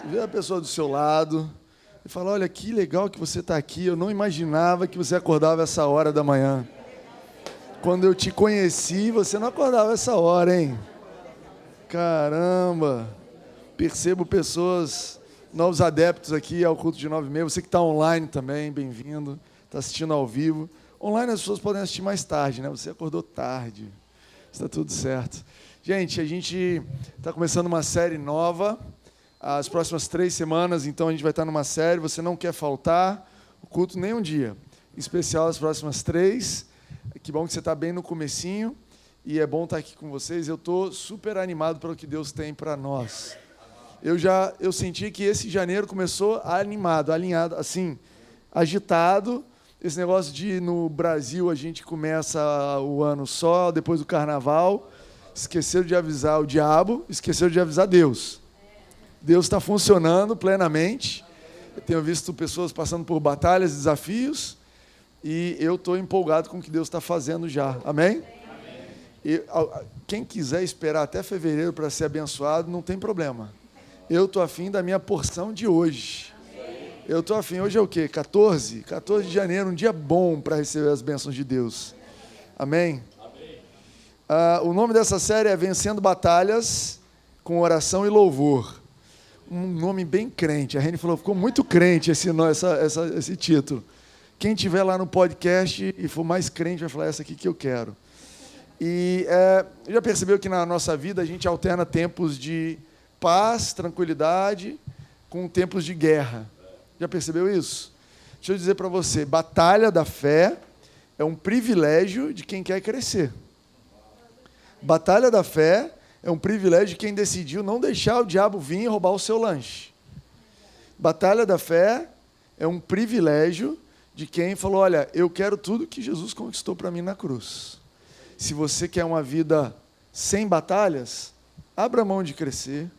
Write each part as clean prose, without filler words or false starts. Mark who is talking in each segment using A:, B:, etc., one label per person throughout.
A: Você vê a pessoa do seu lado e fala, olha, que legal que você está aqui, eu não imaginava que você acordava essa hora da manhã. Quando eu te conheci, você não acordava essa hora, hein? Caramba! Percebo pessoas, novos adeptos aqui ao culto de 9h30. Você que está online também, bem-vindo. Está assistindo ao vivo. Online as pessoas podem assistir mais tarde, né? Você acordou tarde. Está tudo certo. Gente, a gente está começando uma série nova. As próximas 3 semanas, então, a gente vai estar numa série. Você não quer faltar o culto nem um dia. Em especial as próximas 3. Que bom que você está bem no comecinho. E é bom estar aqui com vocês. Eu estou super animado pelo que Deus tem para nós. Eu senti que esse janeiro começou animado, alinhado, assim, agitado. Esse negócio de, no Brasil, a gente começa o ano só, depois do carnaval. Esqueceram de avisar o diabo, esqueceram de avisar Deus. Deus está funcionando plenamente. Eu tenho visto pessoas passando por batalhas, desafios, e eu estou empolgado com o que Deus está fazendo já. Amém? E, quem quiser esperar até fevereiro para ser abençoado, não tem problema. Eu estou afim da minha porção de hoje. Eu estou afim. Hoje é o quê? 14? 14 de janeiro, um dia bom para receber as bênçãos de Deus. Amém? O nome dessa série é Vencendo Batalhas com Oração e Louvor. Um nome bem crente. A Reni falou, ficou muito crente esse título. Quem estiver lá no podcast e for mais crente vai falar, essa aqui que eu quero. E já percebeu que na nossa vida a gente alterna tempos de paz, tranquilidade, com tempos de guerra. Já percebeu isso? Deixa eu dizer para você, batalha da fé é um privilégio de quem quer crescer. Batalha da fé é um privilégio de quem decidiu não deixar o diabo vir e roubar o seu lanche. Batalha da fé é um privilégio de quem falou, olha, eu quero tudo que Jesus conquistou para mim na cruz. Se você quer uma vida sem batalhas, abra mão de crescer,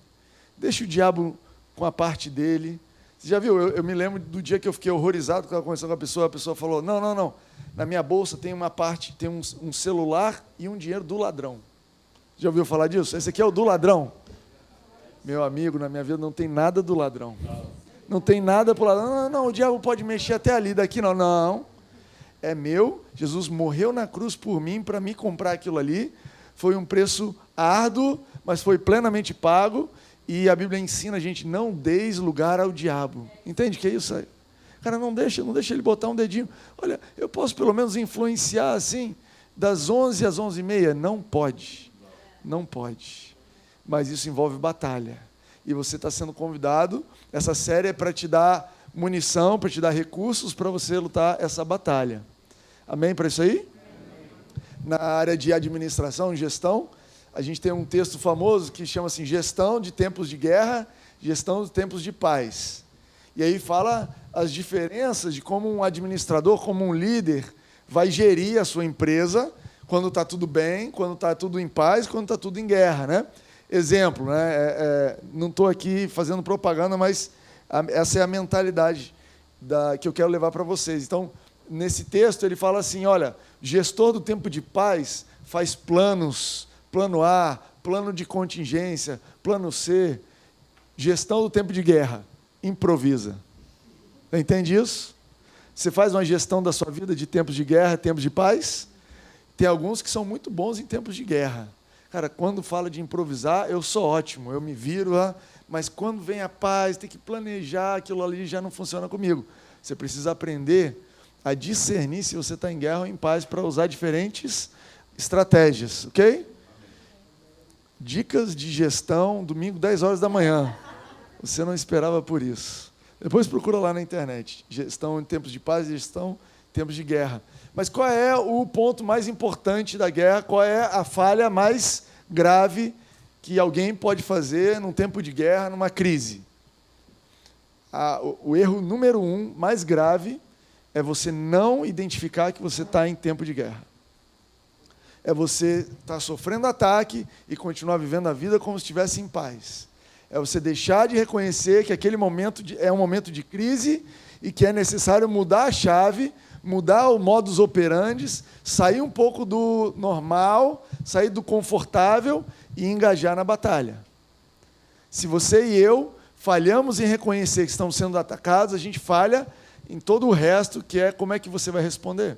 A: deixa o diabo com a parte dele. Você já viu? Eu me lembro do dia que eu fiquei horrorizado quando eu conversando com a pessoa falou, não, na minha bolsa tem uma parte, tem um celular e um dinheiro do ladrão. Já ouviu falar disso? Esse aqui é o do ladrão. Meu amigo, na minha vida não tem nada do ladrão. Não tem nada para o ladrão. Não, o diabo pode mexer até ali, daqui não. Não, é meu. Jesus morreu na cruz por mim, para me comprar aquilo ali. Foi um preço árduo, mas foi plenamente pago. E a Bíblia ensina a gente, não deis lugar ao diabo. Entende o que é isso aí? Cara, não deixa ele botar um dedinho. Olha, eu posso pelo menos influenciar assim, das 11 às 11h30? Não pode. Não pode. Mas isso envolve batalha. E você está sendo convidado. Essa série é para te dar munição, para te dar recursos para você lutar essa batalha. Amém para isso aí? Na área de administração, gestão, a gente tem um texto famoso que chama assim, gestão de tempos de guerra, gestão de tempos de paz. E aí fala as diferenças de como um administrador, como um líder, vai gerir a sua empresa quando está tudo bem, quando está tudo em paz, quando está tudo em guerra, né? Exemplo, né? Não estou aqui fazendo propaganda, mas essa é a mentalidade que eu quero levar para vocês. Então, nesse texto, ele fala assim, olha, gestor do tempo de paz faz planos, plano A, plano de contingência, plano C, gestão do tempo de guerra, improvisa. Entende isso? Você faz uma gestão da sua vida de tempos de guerra, tempos de paz? Tem alguns que são muito bons em tempos de guerra. Cara, quando fala de improvisar, eu sou ótimo, eu me viro lá, mas quando vem a paz, tem que planejar, aquilo ali já não funciona comigo. Você precisa aprender a discernir se você está em guerra ou em paz para usar diferentes estratégias, ok? Dicas de gestão, domingo, 10 horas da manhã. Você não esperava por isso. Depois procura lá na internet. Gestão em tempos de paz e gestão em tempos de guerra. Mas qual é o ponto mais importante da guerra? Qual é a falha mais grave que alguém pode fazer num tempo de guerra, numa crise? O erro número 1, mais grave, é você não identificar que você está em tempo de guerra. É você estar sofrendo ataque e continuar vivendo a vida como se estivesse em paz. É você deixar de reconhecer que aquele momento é um momento de crise e que é necessário mudar a chave, mudar o modus operandi, sair um pouco do normal, sair do confortável e engajar na batalha. Se você e eu falhamos em reconhecer que estamos sendo atacados, a gente falha em todo o resto, que é como é que você vai responder.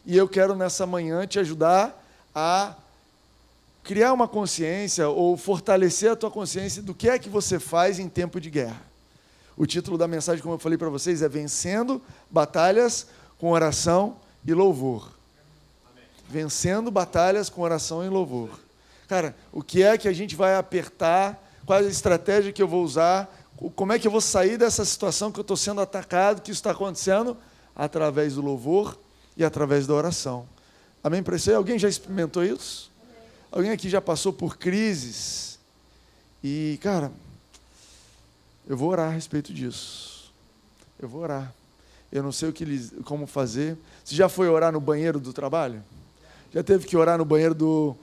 A: E eu quero, nessa manhã, te ajudar a criar uma consciência ou fortalecer a tua consciência do que é que você faz em tempo de guerra. O título da mensagem, como eu falei para vocês, é Vencendo Batalhas com Oração e Louvor. Amém. Vencendo batalhas com oração e louvor. Cara, o que é que a gente vai apertar? Qual é a estratégia que eu vou usar? Como é que eu vou sair dessa situação que eu estou sendo atacado, que isso está acontecendo? Através do louvor e através da oração. Amém para isso aí? Alguém já experimentou isso? Amém. Alguém aqui já passou por crises? E, cara, eu vou orar a respeito disso. Eu vou orar. Eu não sei como fazer. Você já foi orar no banheiro do trabalho? Já teve que orar no banheiro do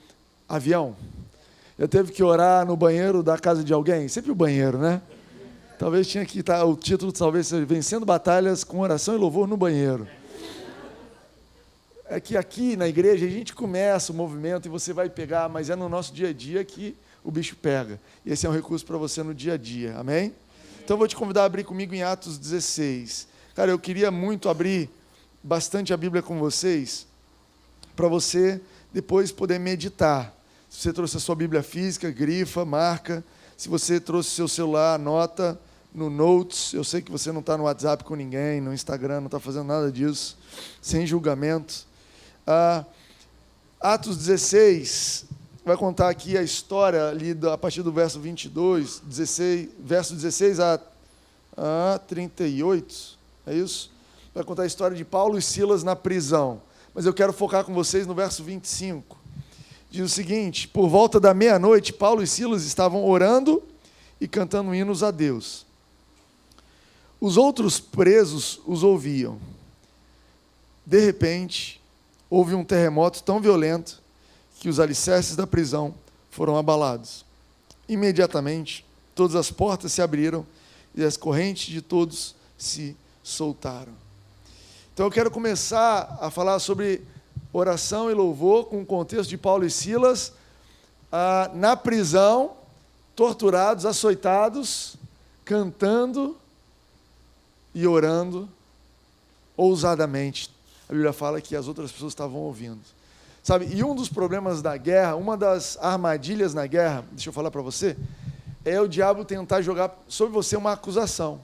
A: avião? Já teve que orar no banheiro da casa de alguém? Sempre o banheiro, né? Talvez tinha que estar, o título talvez seja Vencendo Batalhas com Oração e Louvor no Banheiro. É que aqui na igreja a gente começa o movimento e você vai pegar, mas é no nosso dia a dia que o bicho pega. E esse é um recurso para você no dia a dia, amém? Então eu vou te convidar a abrir comigo em Atos 16. Cara, eu queria muito abrir bastante a Bíblia com vocês, para você depois poder meditar. Se você trouxe a sua Bíblia física, grifa, marca. Se você trouxe seu celular, anota no Notes. Eu sei que você não está no WhatsApp com ninguém, no Instagram, não está fazendo nada disso, sem julgamento. Atos 16, vai contar aqui a história ali a partir do verso 22, verso 16 a 38, é isso? Vai contar a história de Paulo e Silas na prisão. Mas eu quero focar com vocês no verso 25. Diz o seguinte: por volta da meia-noite, Paulo e Silas estavam orando e cantando hinos a Deus. Os outros presos os ouviam. De repente, houve um terremoto tão violento que os alicerces da prisão foram abalados. Imediatamente, todas as portas se abriram e as correntes de todos se soltaram. Então eu quero começar a falar sobre oração e louvor com o contexto de Paulo e Silas na prisão, torturados, açoitados, cantando e orando ousadamente. A Bíblia fala que as outras pessoas estavam ouvindo. Sabe, e um dos problemas da guerra, uma das armadilhas na guerra, deixa eu falar para você, é o diabo tentar jogar sobre você uma acusação.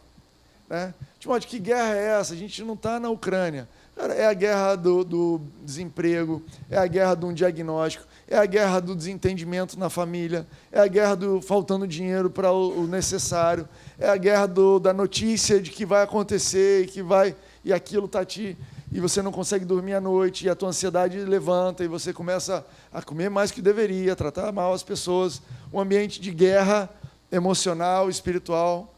A: Né? Timóteo, que guerra é essa? A gente não está na Ucrânia. Cara, é a guerra do desemprego, é a guerra de um diagnóstico, é a guerra do desentendimento na família, é a guerra do faltando dinheiro para o necessário, é a guerra da notícia de que vai acontecer e aquilo está e você não consegue dormir à noite, e a tua ansiedade levanta, e você começa a comer mais do que deveria, tratar mal as pessoas, um ambiente de guerra emocional, espiritual,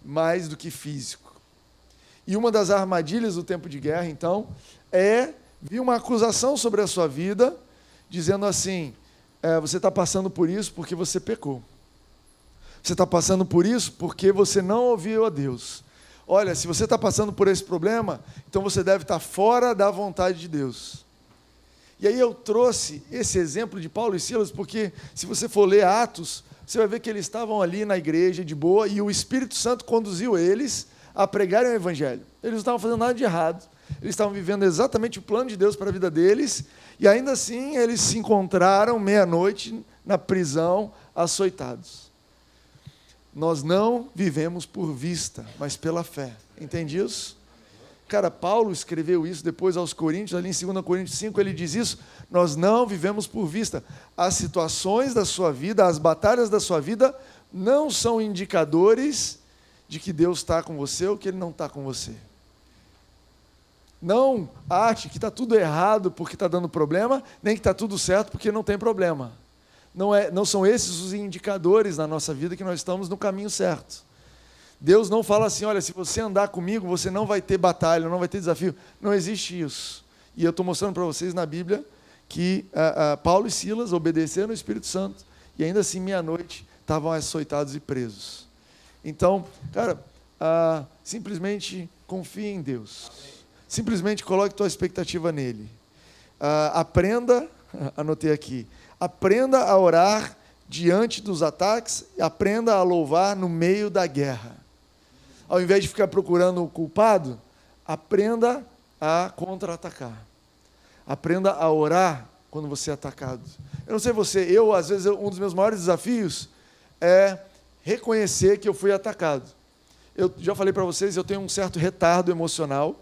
A: mais do que físico. E uma das armadilhas do tempo de guerra, então, é vir uma acusação sobre a sua vida, dizendo assim, você está passando por isso porque você pecou. Você está passando por isso porque você não ouviu a Deus. Olha, se você está passando por esse problema, então você deve estar fora da vontade de Deus. E aí eu trouxe esse exemplo de Paulo e Silas, porque se você for ler Atos, você vai ver que eles estavam ali na igreja de boa, e o Espírito Santo conduziu eles a pregarem o Evangelho. Eles não estavam fazendo nada de errado, eles estavam vivendo exatamente o plano de Deus para a vida deles, e ainda assim eles se encontraram meia-noite na prisão, açoitados. Nós não vivemos por vista, mas pela fé. Entende isso? Cara, Paulo escreveu isso depois aos Coríntios, ali em 2 Coríntios 5, ele diz isso, nós não vivemos por vista. As situações da sua vida, as batalhas da sua vida, não são indicadores de que Deus está com você ou que Ele não está com você. Não ache que está tudo errado porque está dando problema, nem que está tudo certo porque não tem problema. Não são esses os indicadores na nossa vida que nós estamos no caminho certo. Deus não fala assim, olha, se você andar comigo, você não vai ter batalha, não vai ter desafio. Não existe isso. E eu estou mostrando para vocês na Bíblia que Paulo e Silas obedeceram ao Espírito Santo e ainda assim, meia-noite, estavam açoitados e presos. Então, cara, simplesmente confie em Deus. Simplesmente coloque tua expectativa nele. Aprenda, anotei aqui, aprenda a orar diante dos ataques, aprenda a louvar no meio da guerra. Ao invés de ficar procurando o culpado, aprenda a contra-atacar. Aprenda a orar quando você é atacado. Eu não sei você, às vezes, um dos meus maiores desafios é reconhecer que eu fui atacado. Eu já falei para vocês, eu tenho um certo retardo emocional,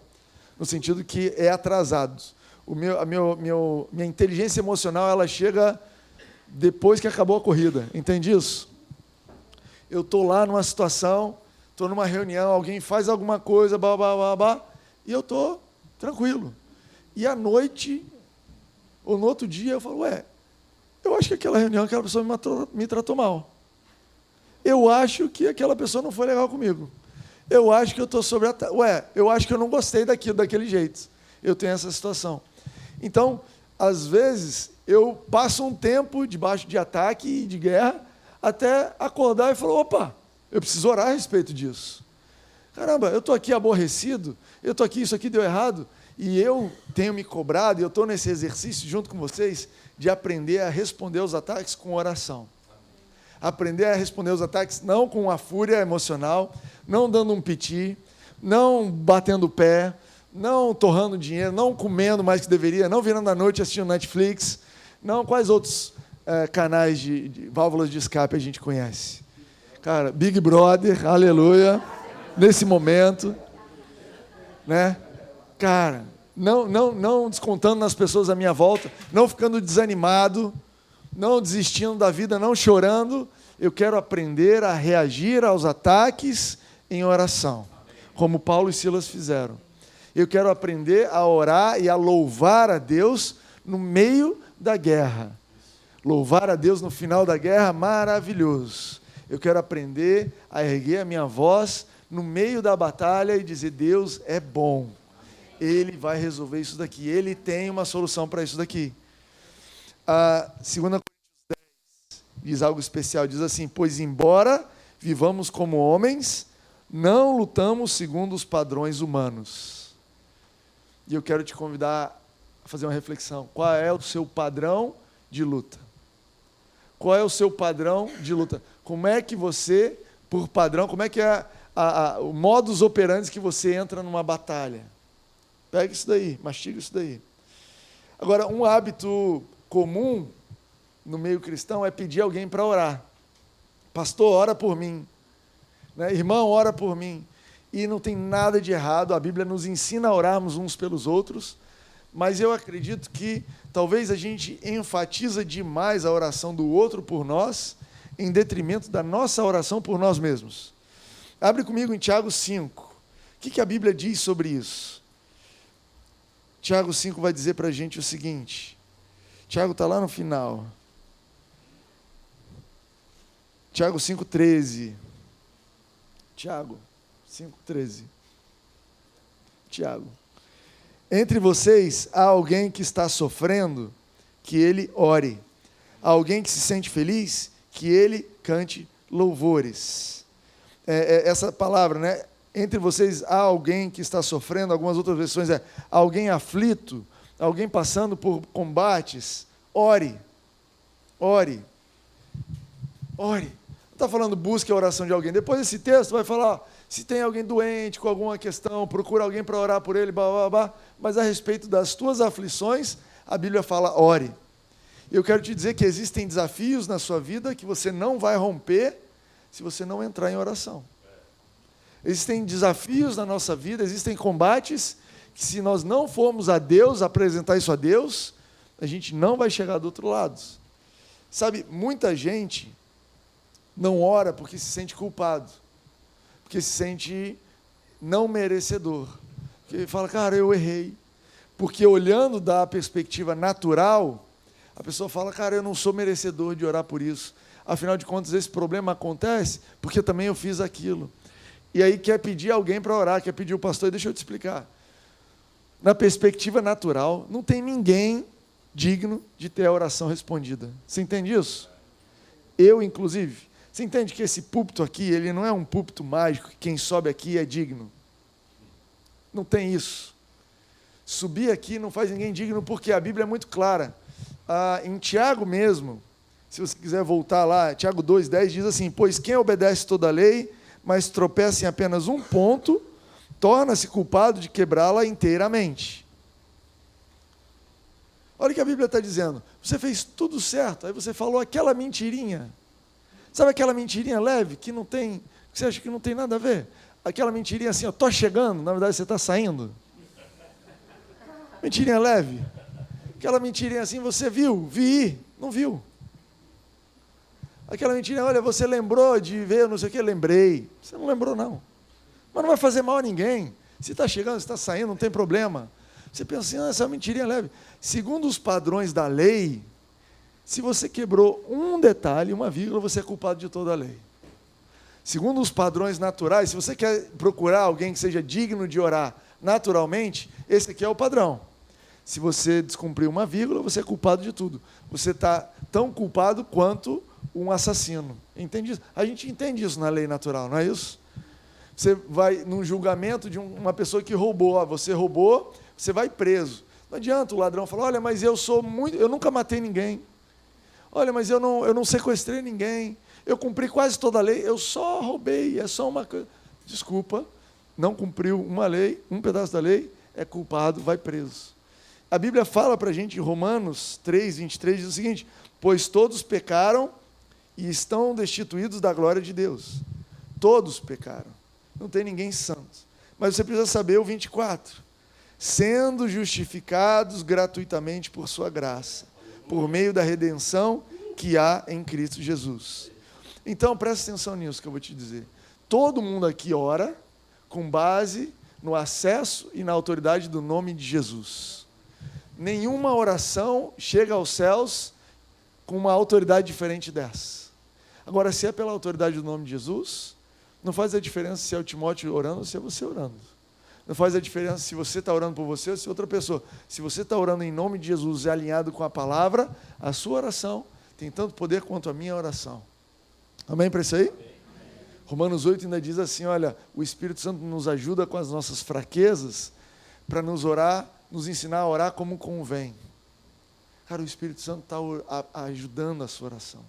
A: no sentido que é atrasado. Minha inteligência emocional, ela chega depois que acabou a corrida. Entende isso? Eu estou lá numa situação, estou numa reunião, alguém faz alguma coisa, e eu estou tranquilo. E à noite, ou no outro dia, eu falo, eu acho que aquela reunião, aquela pessoa me tratou mal. Eu acho que aquela pessoa não foi legal comigo. Eu acho que eu estou sobre ataque. Eu acho que eu não gostei daquele jeito. Eu tenho essa situação. Então, às vezes, eu passo um tempo debaixo de ataque e de guerra, até acordar e falar, opa, eu preciso orar a respeito disso. Caramba, eu estou aqui aborrecido, eu estou aqui, isso aqui deu errado, e eu tenho me cobrado, e eu estou nesse exercício junto com vocês, de aprender a responder aos ataques com oração. Aprender a responder aos ataques não com a fúria emocional, não dando um piti, não batendo o pé, não torrando dinheiro, não comendo mais que deveria, não virando à noite assistindo Netflix, não quais outros canais de válvulas de escape a gente conhece. Cara, Big Brother, aleluia, nesse momento, né? Cara, não descontando nas pessoas à minha volta, não ficando desanimado, não desistindo da vida, não chorando. Eu quero aprender a reagir aos ataques em oração, como Paulo e Silas fizeram. Eu quero aprender a orar e a louvar a Deus no meio da guerra. Louvar a Deus no final da guerra, maravilhoso. Eu quero aprender a erguer a minha voz no meio da batalha e dizer, Deus é bom. Ele vai resolver isso daqui. Ele tem uma solução para isso daqui. A 2 Coríntios 10 diz algo especial. Diz assim, pois embora vivamos como homens, não lutamos segundo os padrões humanos. E eu quero te convidar a fazer uma reflexão. Qual é o seu padrão de luta? Qual é o seu padrão de luta? Como é que você, por padrão, como é que é o modus operandi que você entra numa batalha? Pega isso daí, mastiga isso daí. Agora, um hábito comum no meio cristão é pedir alguém para orar. Pastor, ora por mim. Né? Irmão, ora por mim. E não tem nada de errado, a Bíblia nos ensina a orarmos uns pelos outros, mas eu acredito que talvez a gente enfatiza demais a oração do outro por nós, em detrimento da nossa oração por nós mesmos. Abre comigo em Tiago 5. O que a Bíblia diz sobre isso? Tiago 5 vai dizer para a gente o seguinte. Tiago está lá no final. Tiago 5,13. Tiago 5,13. Tiago. Entre vocês há alguém que está sofrendo, que ele ore. Há alguém que se sente feliz, que ele cante louvores. Essa palavra, né? Entre vocês há alguém que está sofrendo, algumas outras versões alguém aflito, alguém passando por combates, ore. Ore. Ore. Não está falando busque a oração de alguém. Depois desse texto vai falar, se tem alguém doente com alguma questão, procura alguém para orar por ele, mas a respeito das tuas aflições, a Bíblia fala, ore. Eu quero te dizer que existem desafios na sua vida que você não vai romper se você não entrar em oração. Existem desafios na nossa vida, existem combates que se nós não formos a Deus, apresentar isso a Deus, a gente não vai chegar do outro lado. Sabe, muita gente não ora porque se sente culpado, porque se sente não merecedor. Porque fala, cara, eu errei. Porque olhando da perspectiva natural, a pessoa fala, cara, eu não sou merecedor de orar por isso. Afinal de contas, esse problema acontece porque também eu fiz aquilo. E aí quer pedir alguém para orar, quer pedir o pastor, e deixa eu te explicar. Na perspectiva natural, não tem ninguém digno de ter a oração respondida. Você entende isso? Eu, inclusive. Você entende que esse púlpito aqui, ele não é um púlpito mágico, que quem sobe aqui é digno. Não tem isso. Subir aqui não faz ninguém digno, porque a Bíblia é muito clara. Em Tiago mesmo, Se você quiser voltar lá, Tiago 2,10 diz assim: pois quem obedece toda a lei, mas tropeça em apenas um ponto, torna-se culpado de quebrá-la inteiramente. Olha o que a Bíblia está dizendo. Você fez tudo certo, aí você falou aquela mentirinha. Sabe aquela mentirinha leve, que não tem, que você acha que não tem nada a ver? Aquela mentirinha assim, estou chegando, na verdade você está saindo. Mentirinha leve. Aquela mentirinha assim, você viu? Vi, não viu. Aquela mentirinha, olha, você lembrou de ver, não sei o que, lembrei. Você não lembrou, não. Mas não vai fazer mal a ninguém. Se está chegando, se está saindo, não tem problema. Você pensa assim, essa mentirinha leve. Segundo os padrões da lei, se você quebrou um detalhe, uma vírgula, você é culpado de toda a lei. Segundo os padrões naturais, se você quer procurar alguém que seja digno de orar naturalmente, esse aqui é o padrão. Se você descumpriu uma vírgula, você é culpado de tudo. Você está tão culpado quanto um assassino. Entende isso? A gente entende isso na lei natural, não é isso? Você vai num julgamento de uma pessoa que roubou. Você roubou, você vai preso. Não adianta o ladrão falar, olha, mas eu nunca matei ninguém. Olha, mas eu não sequestrei ninguém. Eu cumpri quase toda a lei, eu só roubei, é só uma coisa. Desculpa, não cumpriu uma lei, um pedaço da lei, é culpado, vai preso. A Bíblia fala para a gente, em Romanos 3, 23, diz o seguinte: pois todos pecaram e estão destituídos da glória de Deus. Todos pecaram. Não tem ninguém santo. Mas você precisa saber o 24. Sendo justificados gratuitamente por sua graça, por meio da redenção que há em Cristo Jesus. Então, presta atenção nisso que eu vou te dizer. Todo mundo aqui ora com base no acesso e na autoridade do nome de Jesus. Nenhuma oração chega aos céus com uma autoridade diferente dessa. Agora, se é pela autoridade do nome de Jesus, não faz a diferença se é o Timóteo orando ou se é você orando. Não faz a diferença se você está orando por você ou se é outra pessoa. Se você está orando em nome de Jesus e alinhado com a palavra, a sua oração tem tanto poder quanto a minha oração. Amém para isso aí? Amém. Romanos 8 ainda diz assim, olha, o Espírito Santo nos ajuda com as nossas fraquezas para nos ensinar a orar como convém. Cara, o Espírito Santo está ajudando a sua oração.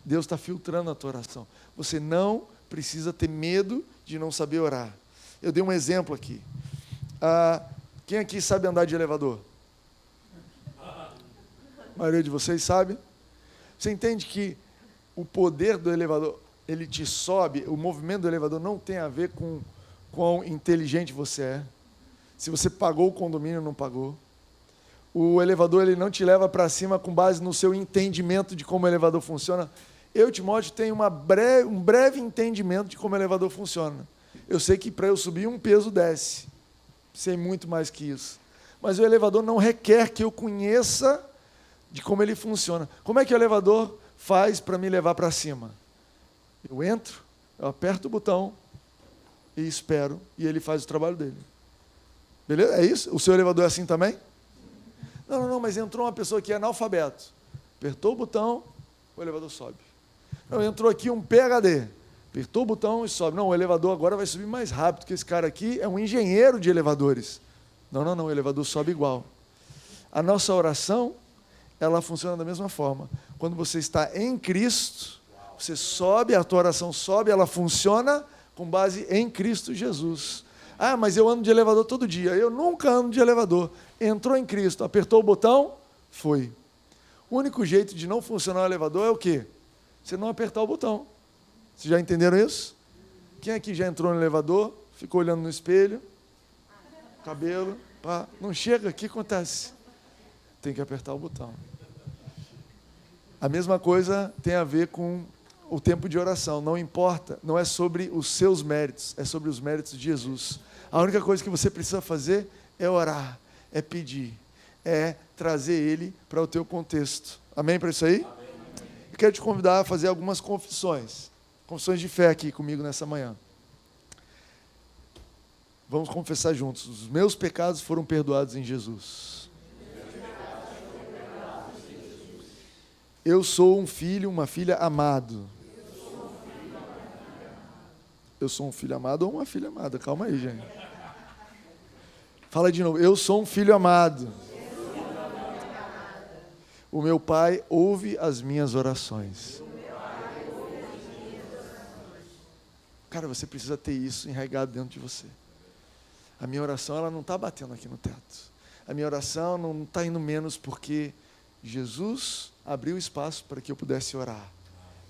A: Deus está filtrando a tua oração. Você não precisa ter medo de não saber orar. Eu dei um exemplo aqui. Quem aqui sabe andar de elevador? A maioria de vocês sabe? Você entende que o poder do elevador, ele te sobe, o movimento do elevador não tem a ver com quão inteligente você é. Se você pagou o condomínio ou não pagou. O elevador ele não te leva para cima com base no seu entendimento de como o elevador funciona. Eu, Timóteo, tenho um breve entendimento de como o elevador funciona. Eu sei que para eu subir um peso desce. Sei muito mais que isso. Mas o elevador não requer que eu conheça de como ele funciona. Como é que o elevador faz para me levar para cima? Eu entro, eu aperto o botão e espero, e ele faz o trabalho dele. Beleza? É isso? O seu elevador é assim também? Não, mas entrou uma pessoa que é analfabeto. Apertou o botão, o elevador sobe. Não, entrou aqui um PhD. Apertou o botão e sobe. Não, o elevador agora vai subir mais rápido, porque esse cara aqui é um engenheiro de elevadores. Não, o elevador sobe igual. A nossa oração, ela funciona da mesma forma. Quando você está em Cristo, você sobe, a tua oração sobe, ela funciona com base em Cristo Jesus. Ah, mas eu ando de elevador todo dia. Eu nunca ando de elevador. Entrou em Cristo, apertou o botão, foi. O único jeito de não funcionar o elevador é o quê? Você não apertar o botão. Vocês já entenderam isso? Quem aqui já entrou no elevador, ficou olhando no espelho, cabelo, pá, não chega, o que acontece? Tem que apertar o botão. A mesma coisa tem a ver com o tempo de oração. Não importa, não é sobre os seus méritos, é sobre os méritos de Jesus. A única coisa que você precisa fazer é orar, é pedir, é trazer Ele para o teu contexto. Amém para isso aí? Amém. Eu quero te convidar a fazer algumas confissões de fé aqui comigo nessa manhã. Vamos confessar juntos. Os meus pecados foram perdoados em Jesus. Eu sou um filho, uma filha amado. Eu sou um filho amado ou uma filha amada? Calma aí, gente. Fala de novo. Eu sou um filho amado. O meu Pai ouve as minhas orações. Cara, você precisa ter isso enraizado dentro de você. A minha oração, ela não está batendo aqui no teto. A minha oração não está indo menos porque Jesus abriu espaço para que eu pudesse orar,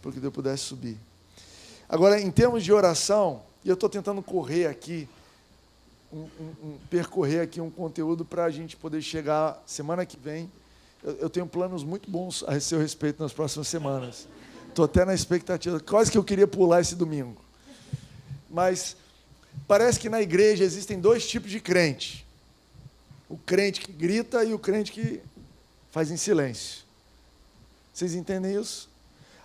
A: para que eu pudesse subir. Agora, em termos de oração, e eu estou tentando correr aqui, percorrer aqui um conteúdo para a gente poder chegar semana que vem. Eu tenho planos muito bons a seu respeito nas próximas semanas. Estou até na expectativa, quase que eu queria pular esse domingo. Mas parece que na igreja existem dois tipos de crente. O crente que grita e o crente que faz em silêncio. Vocês entendem isso?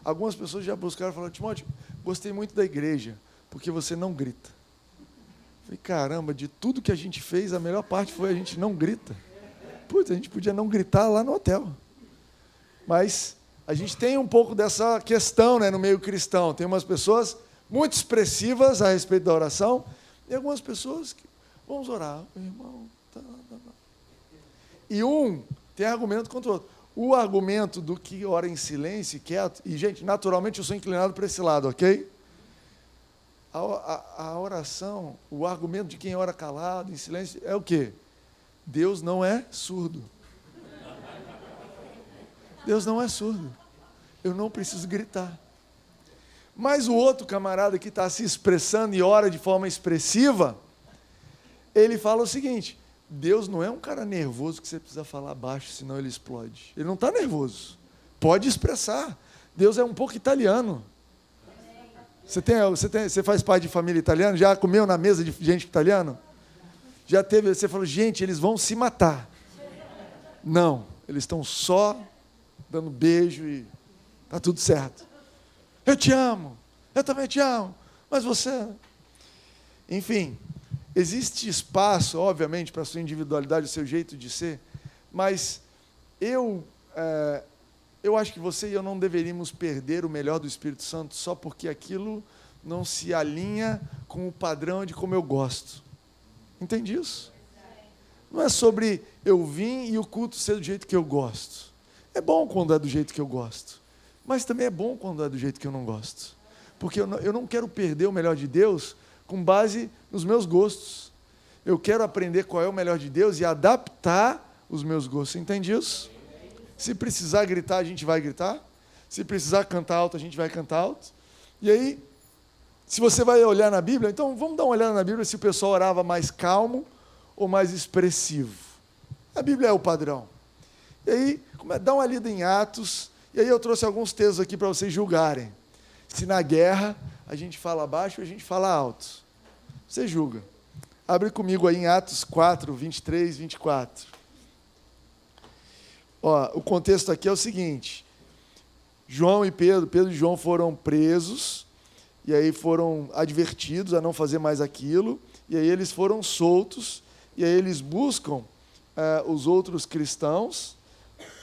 A: Algumas pessoas já buscaram e falaram: Timóteo, gostei muito da igreja, porque você não grita. Eu falei: caramba, de tudo que a gente fez, a melhor parte foi a gente não grita. Putz, a gente podia não gritar lá no hotel. Mas a gente tem um pouco dessa questão, né, no meio cristão. Tem umas pessoas muito expressivas a respeito da oração, e algumas pessoas que, vamos orar, irmão. E um tem argumento contra o outro. O argumento do que ora em silêncio e quieto, e gente, naturalmente eu sou inclinado para esse lado, ok? A oração, o argumento de quem ora calado, em silêncio, é o quê? Deus não é surdo. Deus não é surdo. Eu não preciso gritar. Mas o outro camarada que está se expressando e ora de forma expressiva, ele fala o seguinte: Deus não é um cara nervoso que você precisa falar baixo, senão ele explode. Ele não está nervoso. Pode expressar. Deus é um pouco italiano. Você faz parte de família italiana? Já comeu na mesa de gente italiana? Já teve, você falou: gente, eles vão se matar. Não, eles estão só dando beijo e está tudo certo. Eu te amo, eu também te amo, mas você... Enfim, existe espaço, obviamente, para a sua individualidade, o seu jeito de ser, mas eu acho que você e eu não deveríamos perder o melhor do Espírito Santo só porque aquilo não se alinha com o padrão de como eu gosto. Entende isso? Não é sobre eu vim e o culto ser do jeito que eu gosto. É bom quando é do jeito que eu gosto. Mas também é bom quando é do jeito que eu não gosto. Porque eu não quero perder o melhor de Deus com base nos meus gostos. Eu quero aprender qual é o melhor de Deus e adaptar os meus gostos. Entende isso? Se precisar gritar, a gente vai gritar. Se precisar cantar alto, a gente vai cantar alto. E aí, se você vai olhar na Bíblia, então vamos dar uma olhada na Bíblia se o pessoal orava mais calmo ou mais expressivo. A Bíblia é o padrão. E aí, dá uma lida em Atos. E aí eu trouxe alguns textos aqui para vocês julgarem. Se na guerra a gente fala baixo ou a gente fala alto. Você julga. Abre comigo aí em Atos 4, 23, 24. O contexto aqui é o seguinte. João e Pedro e João foram presos, e aí foram advertidos a não fazer mais aquilo, e aí eles foram soltos, e aí eles buscam os outros cristãos.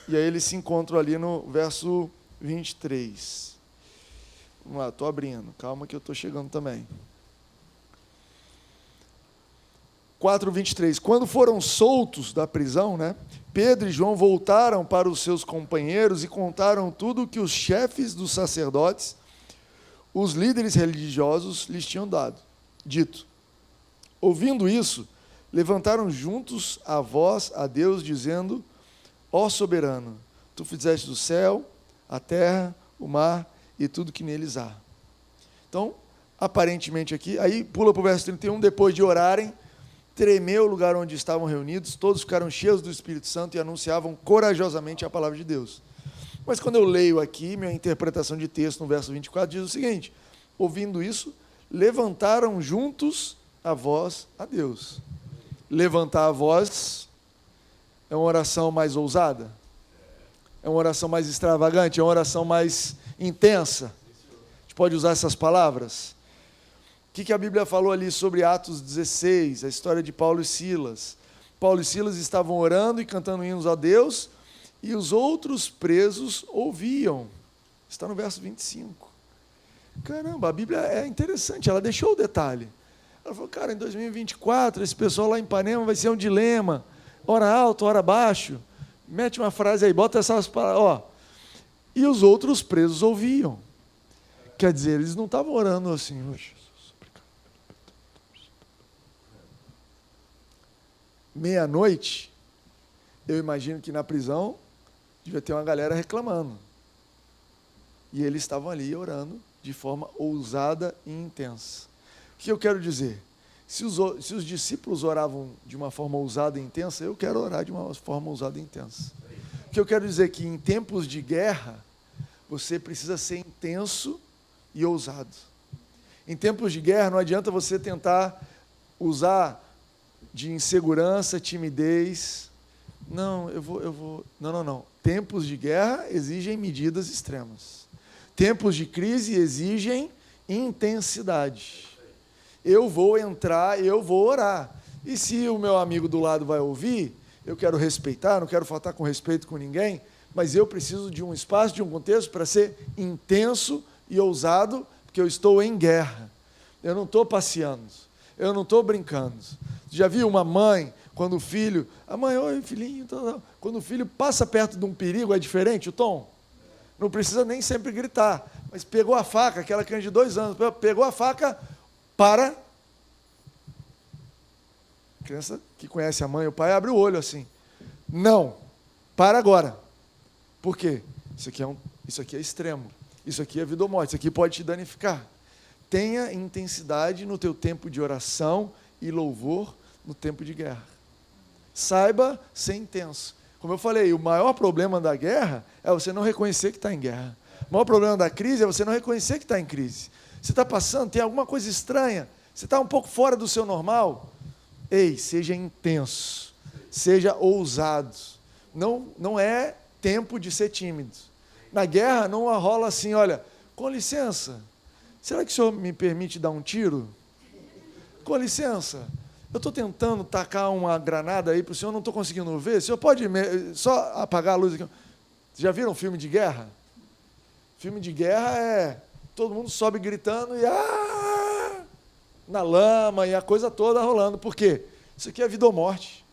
A: E aí eles se encontram ali no verso 23. Vamos lá, estou abrindo. Calma que eu estou chegando também. 4:23. Quando foram soltos da prisão, né, Pedro e João voltaram para os seus companheiros e contaram tudo o que os chefes dos sacerdotes, os líderes religiosos, lhes tinham dito. Ouvindo isso, levantaram juntos a voz a Deus, dizendo: Ó soberano, tu fizeste o céu, a terra, o mar e tudo que neles há. Então, aparentemente aqui, aí pula para o verso 31, depois de orarem, tremeu o lugar onde estavam reunidos, todos ficaram cheios do Espírito Santo e anunciavam corajosamente a palavra de Deus. Mas quando eu leio aqui, minha interpretação de texto no verso 24 diz o seguinte: ouvindo isso, levantaram juntos a voz a Deus. Levantar a voz é uma oração mais ousada? É uma oração mais extravagante? É uma oração mais intensa? A gente pode usar essas palavras? O que a Bíblia falou ali sobre Atos 16, a história de Paulo e Silas? Paulo e Silas estavam orando e cantando hinos a Deus, e os outros presos ouviam. Está no verso 25. Caramba, a Bíblia é interessante, ela deixou o detalhe. Ela falou: cara, em 2024, esse pessoal lá em Ipanema vai ser um dilema. Ora alto, ora baixo. Mete uma frase aí, bota essas palavras, ó. E os outros presos ouviam. Quer dizer, eles não estavam orando assim, oh, Jesus, obrigado. Meia-noite, eu imagino que na prisão devia ter uma galera reclamando. E eles estavam ali orando de forma ousada e intensa. O que eu quero dizer? Se os discípulos oravam de uma forma ousada e intensa, eu quero orar de uma forma ousada e intensa. O que eu quero dizer é que em tempos de guerra, você precisa ser intenso e ousado. Em tempos de guerra, não adianta você tentar usar de insegurança, timidez. Não, eu vou. Não. Tempos de guerra exigem medidas extremas. Tempos de crise exigem intensidade. Eu vou entrar, eu vou orar. E se o meu amigo do lado vai ouvir, eu quero respeitar, não quero faltar com respeito com ninguém, mas eu preciso de um espaço, de um contexto para ser intenso e ousado, porque eu estou em guerra. Eu não estou passeando, eu não estou brincando. Já viu uma mãe, quando o filho, a mãe, oi filhinho, quando o filho passa perto de um perigo, é diferente o tom? Não precisa nem sempre gritar, mas pegou a faca, aquela criança de 2 anos, pegou a faca, para. A criança que conhece a mãe e o pai abre o olho assim. Não, para agora. Por quê? Isso aqui é extremo. Isso aqui é vida ou morte. Isso aqui pode te danificar. Tenha intensidade no teu tempo de oração e louvor no tempo de guerra. Saiba ser intenso. Como eu falei, o maior problema da guerra é você não reconhecer que está em guerra. O maior problema da crise é você não reconhecer que está em crise. Você está passando, tem alguma coisa estranha, você está um pouco fora do seu normal. Ei, seja intenso, seja ousado. Não é tempo de ser tímido. Na guerra não rola assim, olha, com licença, será que o senhor me permite dar um tiro? Com licença, eu estou tentando tacar uma granada aí para o senhor, não estou conseguindo ver, o senhor pode só apagar a luz aqui? Já viram filme de guerra? Filme de guerra é... todo mundo sobe gritando e na lama e a coisa toda rolando. Por quê? Isso aqui é vida ou morte.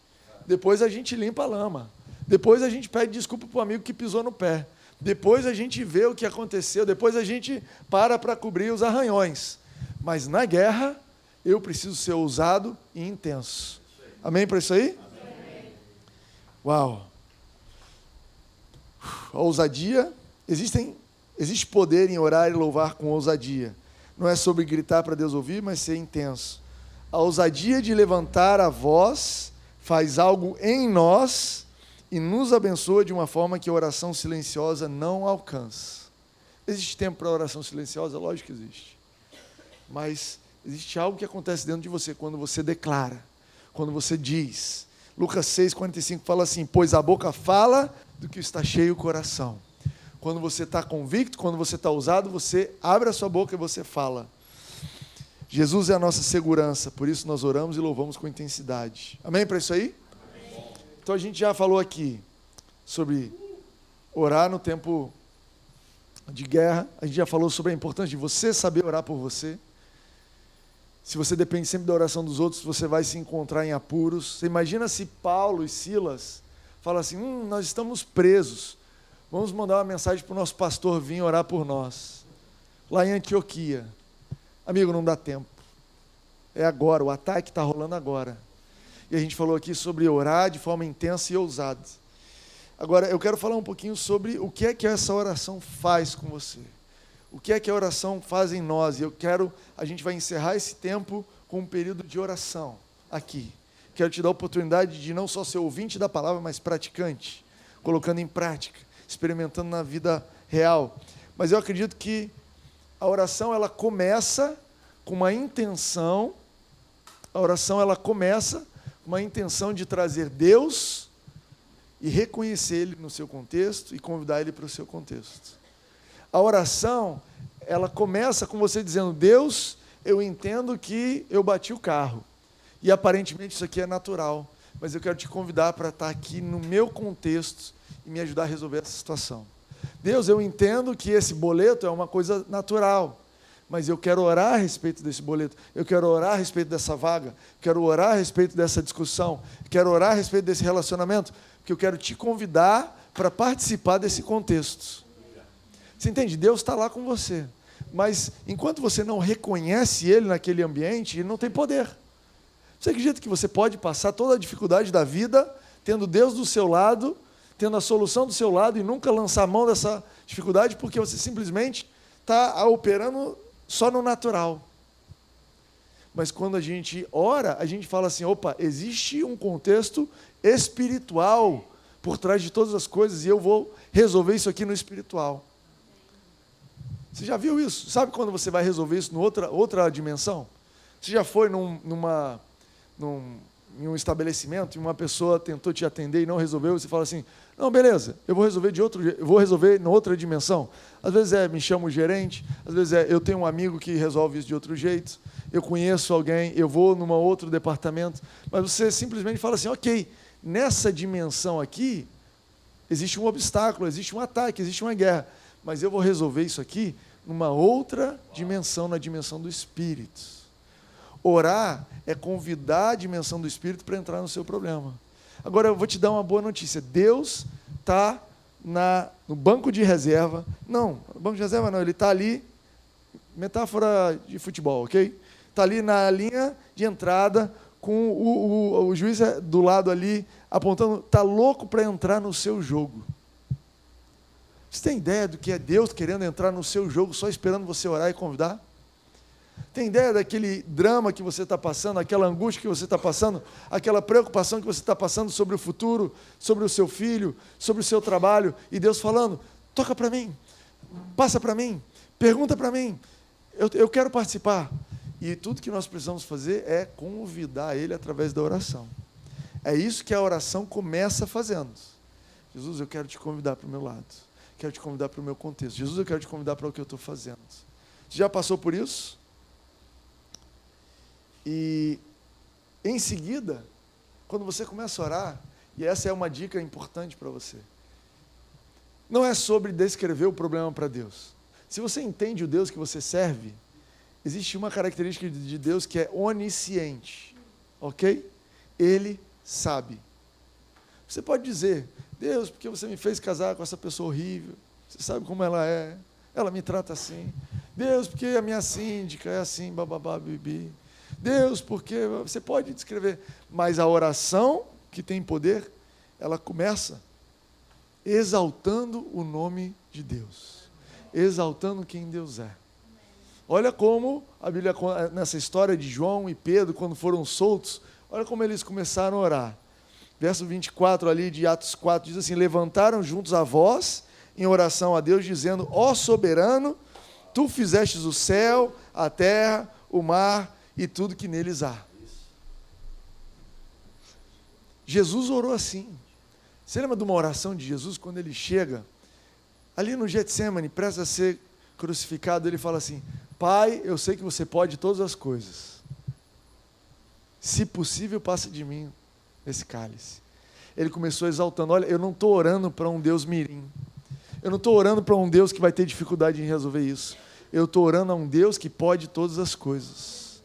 A: Depois a gente limpa a lama. Depois a gente pede desculpa para o amigo que pisou no pé. Depois a gente vê o que aconteceu. Depois a gente para cobrir os arranhões. Mas na guerra, eu preciso ser ousado e intenso. Amém para isso aí? Amém. Uau! A ousadia, existe poder em orar e louvar com ousadia. Não é sobre gritar para Deus ouvir, mas ser intenso. A ousadia de levantar a voz faz algo em nós e nos abençoa de uma forma que a oração silenciosa não alcança. Existe tempo para oração silenciosa? Lógico que existe. Mas existe algo que acontece dentro de você quando você declara, quando você diz. Lucas 6,45 fala assim, pois a boca fala do que está cheio o coração. Quando você está convicto, quando você está ousado, você abre a sua boca e você fala. Jesus é a nossa segurança, por isso nós oramos e louvamos com intensidade. Amém para isso aí? Amém. Então a gente já falou aqui sobre orar no tempo de guerra, a gente já falou sobre a importância de você saber orar por você. Se você depende sempre da oração dos outros, você vai se encontrar em apuros. Você imagina se Paulo e Silas falam assim, nós estamos presos. Vamos mandar uma mensagem para o nosso pastor vir orar por nós. Lá em Antioquia. Amigo, não dá tempo. É agora, o ataque está rolando agora. E a gente falou aqui sobre orar de forma intensa e ousada. Agora, eu quero falar um pouquinho sobre o que é que essa oração faz com você. O que é que a oração faz em nós. E a gente vai encerrar esse tempo com um período de oração aqui. Quero te dar a oportunidade de não só ser ouvinte da palavra, mas praticante. Colocando em prática. Experimentando na vida real. Mas eu acredito que a oração, ela começa com uma intenção, de trazer Deus e reconhecer Ele no seu contexto e convidar Ele para o seu contexto. A oração, ela começa com você dizendo, Deus, eu entendo que eu bati o carro, e aparentemente isso aqui é natural, mas eu quero te convidar para estar aqui no meu contexto e me ajudar a resolver essa situação. Deus, eu entendo que esse boleto é uma coisa natural, mas eu quero orar a respeito desse boleto, eu quero orar a respeito dessa vaga, quero orar a respeito dessa discussão, quero orar a respeito desse relacionamento, que eu quero te convidar para participar desse contexto. Você entende? Deus está lá com você. Mas enquanto você não reconhece Ele naquele ambiente, Ele não tem poder. Você acredita que você pode passar toda a dificuldade da vida, tendo Deus do seu lado, tendo a solução do seu lado e nunca lançar a mão dessa dificuldade, porque você simplesmente está operando só no natural. Mas quando a gente ora, a gente fala assim, opa, existe um contexto espiritual por trás de todas as coisas e eu vou resolver isso aqui no espiritual. Você já viu isso? Sabe quando você vai resolver isso em outra dimensão? Você já foi em um estabelecimento e uma pessoa tentou te atender e não resolveu, e você fala assim, não, beleza, eu vou resolver de outro jeito, eu vou resolver em outra dimensão. Às vezes me chama o gerente, às vezes eu tenho um amigo que resolve isso de outro jeito, eu conheço alguém, eu vou num outro departamento, mas você simplesmente fala assim, ok, nessa dimensão aqui, existe um obstáculo, existe um ataque, existe uma guerra, mas eu vou resolver isso aqui numa outra dimensão, na dimensão do Espírito. Orar é convidar a dimensão do Espírito para entrar no seu problema. Agora eu vou te dar uma boa notícia. Deus está no banco de reserva. Não, banco de reserva não, Ele está ali, metáfora de futebol, ok? Está ali na linha de entrada, com o juiz do lado ali, apontando, está louco para entrar no seu jogo. Você tem ideia do que é Deus querendo entrar no seu jogo, só esperando você orar e convidar? Tem ideia daquele drama que você está passando, aquela angústia que você está passando, aquela preocupação que você está passando sobre o futuro, sobre o seu filho, sobre o seu trabalho, e Deus falando, toca para mim, passa para mim, pergunta para mim, eu quero participar. E tudo que nós precisamos fazer é convidar Ele através da oração. É isso que a oração começa fazendo. Jesus, eu quero te convidar para o meu lado, quero te convidar para o meu contexto. Jesus, eu quero te convidar para o que eu estou fazendo. Você já passou por isso? E, em seguida, quando você começa a orar, e essa é uma dica importante para você, não é sobre descrever o problema para Deus. Se você entende o Deus que você serve, existe uma característica de Deus que é onisciente, ok? Ele sabe. Você pode dizer, Deus, porque você me fez casar com essa pessoa horrível, você sabe como ela me trata assim. Deus, porque a minha síndica é assim, bababá, bibi. Deus, porque você pode descrever, mas a oração que tem poder, ela começa exaltando o nome de Deus, exaltando quem Deus é. Olha como a Bíblia, nessa história de João e Pedro, quando foram soltos, olha como eles começaram a orar. Verso 24 ali de Atos 4, diz assim, levantaram juntos a voz em oração a Deus, dizendo, ó soberano, tu fizestes o céu, a terra, o mar e tudo que neles há. Jesus orou assim. Você lembra de uma oração de Jesus, quando ele chega, ali no Getsêmani, prestes a ser crucificado, ele fala assim, Pai, eu sei que você pode todas as coisas. Se possível, passa de mim esse cálice. Ele começou exaltando, olha, eu não estou orando para um Deus mirim. Eu não estou orando para um Deus que vai ter dificuldade em resolver isso. Eu estou orando a um Deus que pode todas as coisas.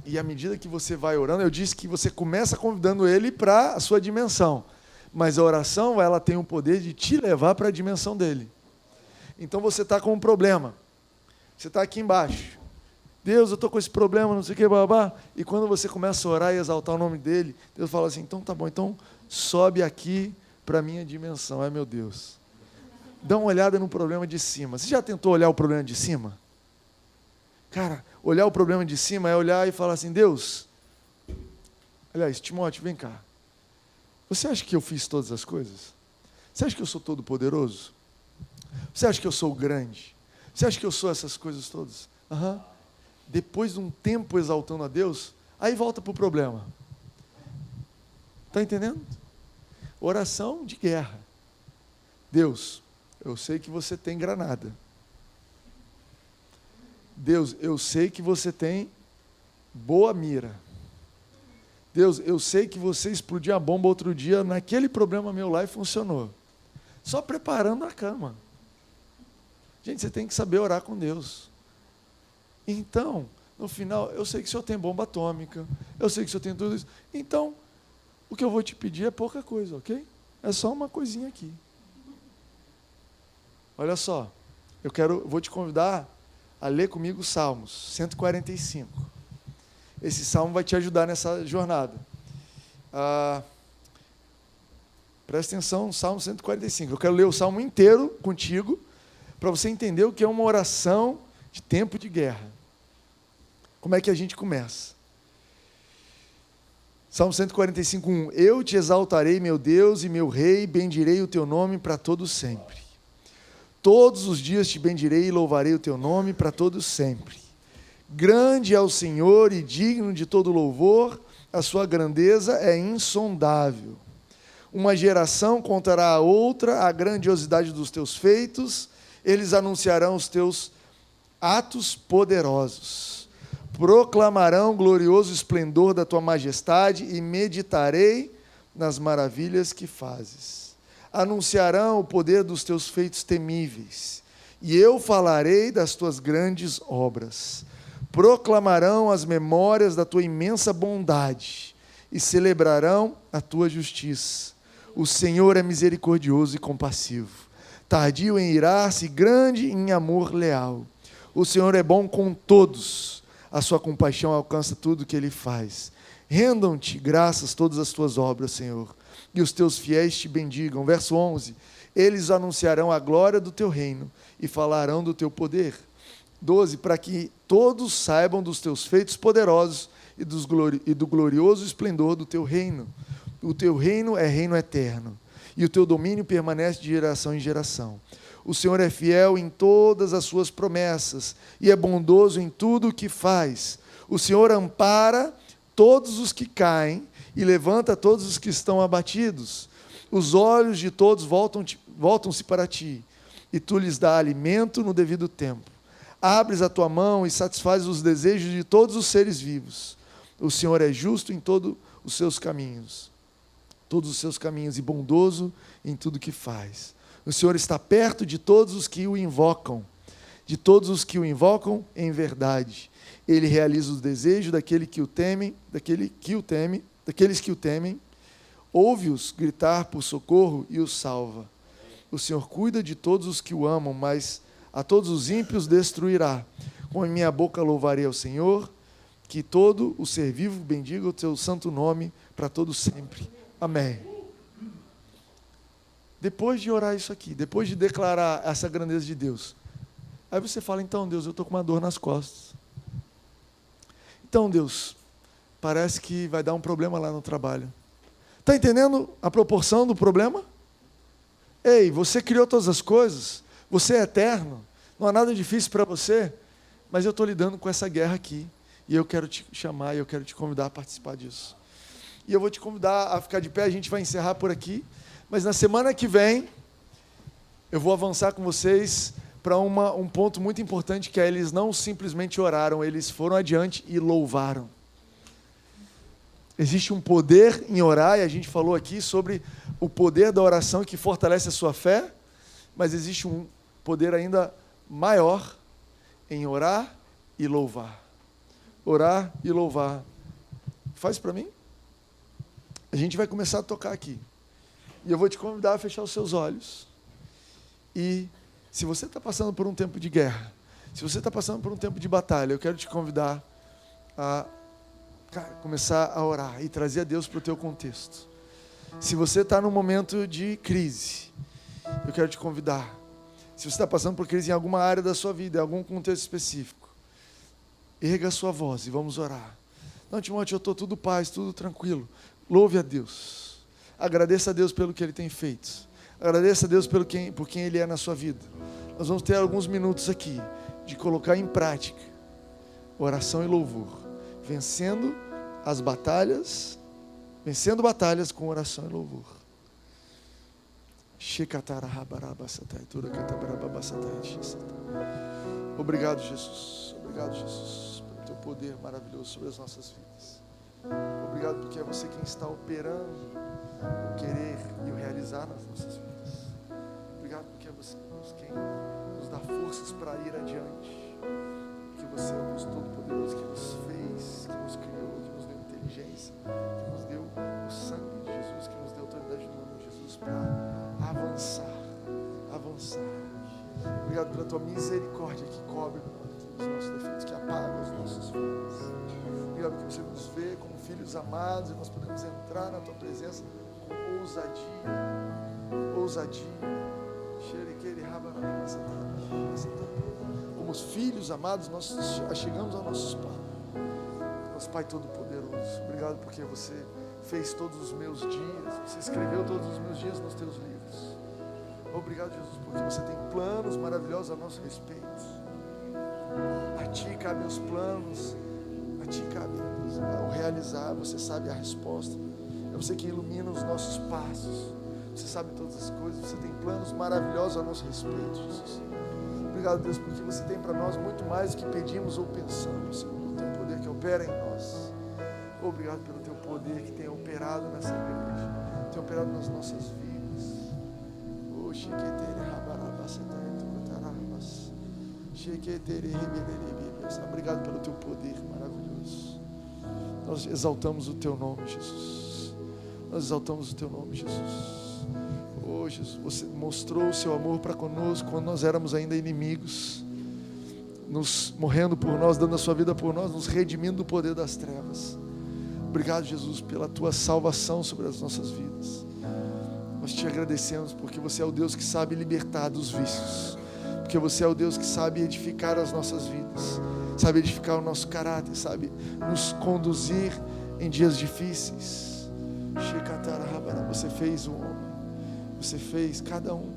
A: E à medida que você vai orando, eu disse que você começa convidando Ele para a sua dimensão. Mas a oração, ela tem o poder de te levar para a dimensão dEle. Então você está com um problema. Você está aqui embaixo. Deus, eu estou com esse problema, não sei o que, babá. E quando você começa a orar e exaltar o nome dEle, Deus fala assim, então tá bom, então sobe aqui para a minha dimensão. Ai, meu Deus. Dá uma olhada no problema de cima. Você já tentou olhar o problema de cima? Cara, olhar o problema de cima é olhar e falar assim, Deus, aliás, Timóteo, vem cá. Você acha que eu fiz todas as coisas? Você acha que eu sou todo poderoso? Você acha que eu sou grande? Você acha que eu sou essas coisas todas? Uhum. Depois de um tempo exaltando a Deus, aí volta para o problema. Está entendendo? Oração de guerra. Deus, eu sei que você tem granada. Deus, eu sei que você tem boa mira. Deus, eu sei que você explodiu a bomba outro dia naquele problema meu lá e funcionou. Só preparando a cama. Gente, você tem que saber orar com Deus. Então, no final, eu sei que o Senhor tem bomba atômica, eu sei que o Senhor tem tudo isso. Então, o que eu vou te pedir é pouca coisa, ok? É só uma coisinha aqui. Olha só, vou te convidar a ler comigo Salmos 145. Esse salmo vai te ajudar nessa jornada. Presta atenção, Salmo 145. Eu quero ler o salmo inteiro contigo, para você entender o que é uma oração de tempo de guerra. Como é que a gente começa? Salmo 145, 1. Eu te exaltarei, meu Deus e meu Rei, bendirei o teu nome para todo sempre. Todos os dias te bendirei e louvarei o teu nome para todo sempre. Grande é o Senhor e digno de todo louvor, a sua grandeza é insondável. Uma geração contará a outra a grandiosidade dos teus feitos, eles anunciarão os teus atos poderosos. Proclamarão o glorioso esplendor da tua majestade e meditarei nas maravilhas que fazes. Anunciarão o poder dos teus feitos temíveis, e eu falarei das tuas grandes obras. Proclamarão as memórias da tua imensa bondade e celebrarão a tua justiça. O Senhor é misericordioso e compassivo, tardio em irar-se e grande em amor leal. O Senhor é bom com todos, a sua compaixão alcança tudo o que Ele faz. Rendam-te graças todas as tuas obras, Senhor, e os teus fiéis te bendigam. Verso 11, eles anunciarão a glória do teu reino e falarão do teu poder. 12, para que todos saibam dos teus feitos poderosos e do glorioso esplendor do teu reino. O teu reino é reino eterno, e o teu domínio permanece de geração em geração. O Senhor é fiel em todas as suas promessas, e é bondoso em tudo o que faz. O Senhor ampara todos os que caem, e levanta todos os que estão abatidos. Os olhos de todos voltam-se para ti, e tu lhes dá alimento no devido tempo. Abres a tua mão e satisfazes os desejos de todos os seres vivos. O Senhor é justo em todos os seus caminhos, e bondoso em tudo que faz. O Senhor está perto de todos os que o invocam, em verdade. Ele realiza os desejos daqueles que o temem, ouve-os gritar por socorro e os salva. O Senhor cuida de todos os que o amam, mas a todos os ímpios destruirá. Com a minha boca louvarei ao Senhor, que todo o ser vivo bendiga o teu santo nome para todo sempre. Amém. Depois de orar isso aqui, depois de declarar essa grandeza de Deus, aí você fala, então Deus, eu estou com uma dor nas costas. Então Deus, parece que vai dar um problema lá no trabalho. Está entendendo a proporção do problema? Ei, você criou todas as coisas, você é eterno, não há nada difícil para você, mas eu estou lidando com essa guerra aqui, e eu quero te chamar, e eu quero te convidar a participar disso. E eu vou te convidar a ficar de pé, a gente vai encerrar por aqui, mas na semana que vem, eu vou avançar com vocês para um ponto muito importante, que é eles não simplesmente oraram, eles foram adiante e louvaram. Existe um poder em orar, e a gente falou aqui sobre o poder da oração que fortalece a sua fé, mas existe um poder ainda maior em orar e louvar. Orar e louvar. Faz para mim? A gente vai começar a tocar aqui. E eu vou te convidar a fechar os seus olhos. E se você está passando por um tempo de guerra, se você está passando por um tempo de batalha, eu quero te convidar a começar a orar e trazer a Deus para o teu contexto. Se você está num momento de crise, eu quero te convidar. Se você está passando por crise em alguma área da sua vida, em algum contexto específico, erga a sua voz e vamos orar. Não, Timóteo, eu estou tudo paz, tudo tranquilo. Louve a Deus. Agradeça a Deus pelo que Ele tem feito. Agradeça a Deus por quem Ele é na sua vida. Nós vamos ter alguns minutos aqui de colocar em prática oração e louvor, vencendo batalhas com oração e louvor. Obrigado, Jesus. Obrigado, Jesus, pelo teu poder maravilhoso sobre as nossas vidas. Obrigado porque é você quem está operando o querer e o realizar nas nossas vidas. Obrigado porque é você quem nos dá forças para ir adiante. Porque você é o Deus Todo-Poderoso que nos fez, que nos criou, que nos deu inteligência, que nos deu o sangue de Jesus, que nos deu autoridade no nome de Jesus para Obrigado pela tua misericórdia que cobre os nossos defeitos, que apaga os nossos falhas. Obrigado porque você nos vê como filhos amados e nós podemos entrar na tua presença com ousadia. Como os filhos amados, nós chegamos ao nosso Pai. Nosso Pai Todo-Poderoso, obrigado porque você fez todos os meus dias, você escreveu todos os meus dias nos teus livros. Obrigado, Jesus, porque você tem planos maravilhosos a nosso respeito. A ti cabem os planos, a ti cabe o realizar, você sabe a resposta. É você que ilumina os nossos passos, você sabe todas as coisas, você tem planos maravilhosos a nosso respeito, Jesus. Obrigado, Deus, porque você tem para nós muito mais do que pedimos ou pensamos, segundo o teu poder que opera em nós. Obrigado pelo teu poder que tem operado nessa igreja, tem operado nas nossas vidas. Obrigado pelo teu poder maravilhoso. Nós exaltamos o teu nome, Jesus. Nós exaltamos o teu nome, Jesus. Oh, Jesus, você mostrou o seu amor para conosco quando nós éramos ainda inimigos, morrendo por nós, dando a sua vida por nós, nos redimindo do poder das trevas. Obrigado, Jesus, pela tua salvação sobre as nossas vidas. Nós te agradecemos porque você é o Deus que sabe libertar dos vícios, porque você é o Deus que sabe edificar as nossas vidas, sabe edificar o nosso caráter, sabe nos conduzir em dias difíceis. Você fez o homem, você fez cada um,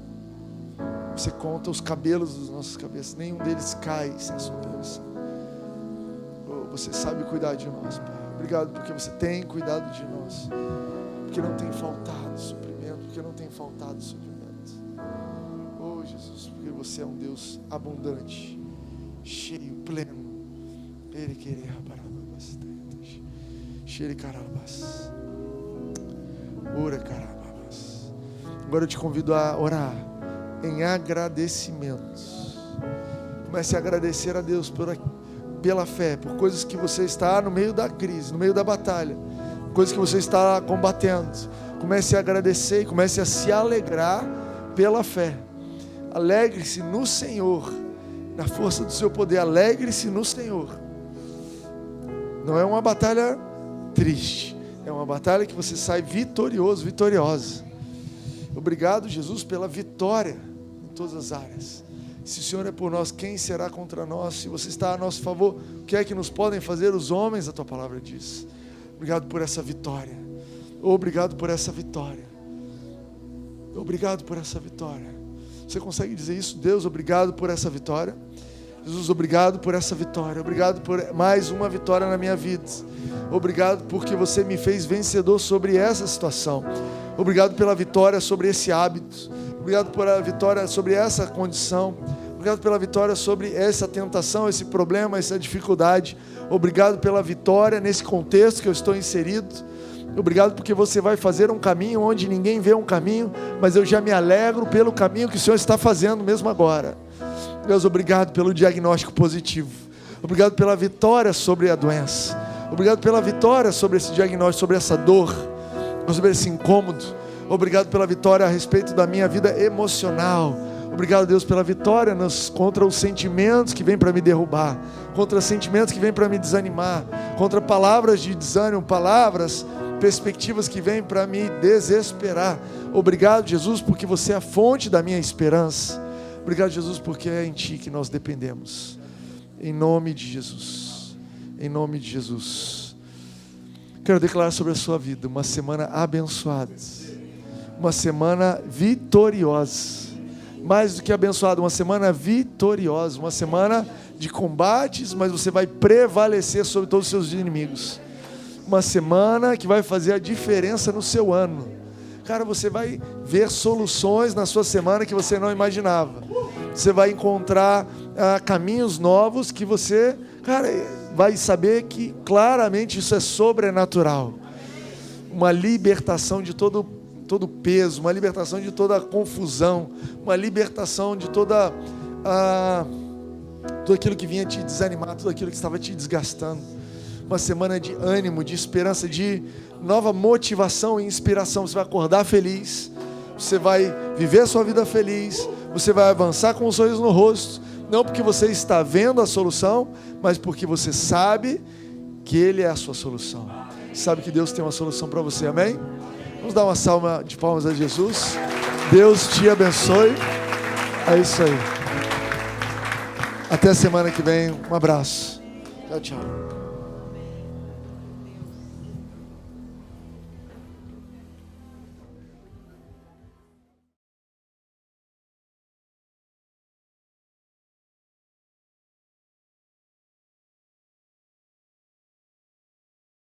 A: você conta os cabelos das nossas cabeças, nenhum deles cai sem a sua permissão. Você sabe cuidar de nós, Pai. Obrigado porque você tem cuidado de nós, porque não tem faltado suprimento, porque não tem faltado suprimento. Oh, Jesus, porque você é um Deus abundante, cheio, pleno. Ele queria bastante. Cheio de carabas. Ora carabas. Agora eu te convido a orar em agradecimentos. Comece a agradecer a Deus pela fé, por coisas que você está no meio da crise, no meio da batalha, coisas que você está combatendo. Comece a agradecer e comece a se alegrar pela fé. Alegre-se no Senhor, na força do seu poder. Alegre-se no Senhor. Não é uma batalha triste, é uma batalha que você sai vitorioso, vitoriosa. Obrigado, Jesus, pela vitória em todas as áreas. Se o Senhor é por nós, quem será contra nós? Se você está a nosso favor, o que é que nos podem fazer os homens? A tua palavra diz. Obrigado por essa vitória. Obrigado por essa vitória. Obrigado por essa vitória. Você consegue dizer isso? Deus, obrigado por essa vitória. Jesus, obrigado por essa vitória. Obrigado por mais uma vitória na minha vida. Obrigado porque você me fez vencedor sobre essa situação. Obrigado pela vitória sobre esse hábito. Obrigado pela vitória sobre essa condição. Obrigado pela vitória sobre essa tentação, esse problema, essa dificuldade. Obrigado pela vitória nesse contexto que eu estou inserido. Obrigado porque você vai fazer um caminho onde ninguém vê um caminho, mas eu já me alegro pelo caminho que o Senhor está fazendo mesmo agora. Deus, obrigado pelo diagnóstico positivo. Obrigado pela vitória sobre a doença. Obrigado pela vitória sobre esse diagnóstico, sobre essa dor, sobre esse incômodo. Obrigado pela vitória a respeito da minha vida emocional. Obrigado, Deus, pela vitória contra os sentimentos que vêm para me derrubar, contra sentimentos que vêm para me desanimar, contra palavras de desânimo, perspectivas que vêm para me desesperar. Obrigado, Jesus, porque você é a fonte da minha esperança. Obrigado, Jesus, porque é em Ti que nós dependemos. Em nome de Jesus. Em nome de Jesus. Quero declarar sobre a sua vida uma semana abençoada. Uma semana vitoriosa. Mais do que abençoada, uma semana vitoriosa. Uma semana de combates, mas você vai prevalecer sobre todos os seus inimigos. Uma semana que vai fazer a diferença no seu ano. Cara, você vai ver soluções na sua semana que você não imaginava. Você vai encontrar caminhos novos que você, vai saber que claramente isso é sobrenatural. Uma libertação de todo peso, uma libertação de toda confusão, uma libertação de tudo aquilo que vinha te desanimar, tudo aquilo que estava te desgastando. Uma semana de ânimo, de esperança, de nova motivação e inspiração. Você vai acordar feliz, você vai viver a sua vida feliz, você vai avançar com um sorriso no rosto, não porque você está vendo a solução, mas porque você sabe que Ele é a sua solução. Sabe que Deus tem uma solução para você, amém? Vamos dar uma salva de palmas a Jesus. Deus te abençoe. É isso aí. Até a semana que vem. Um abraço. Tchau, tchau.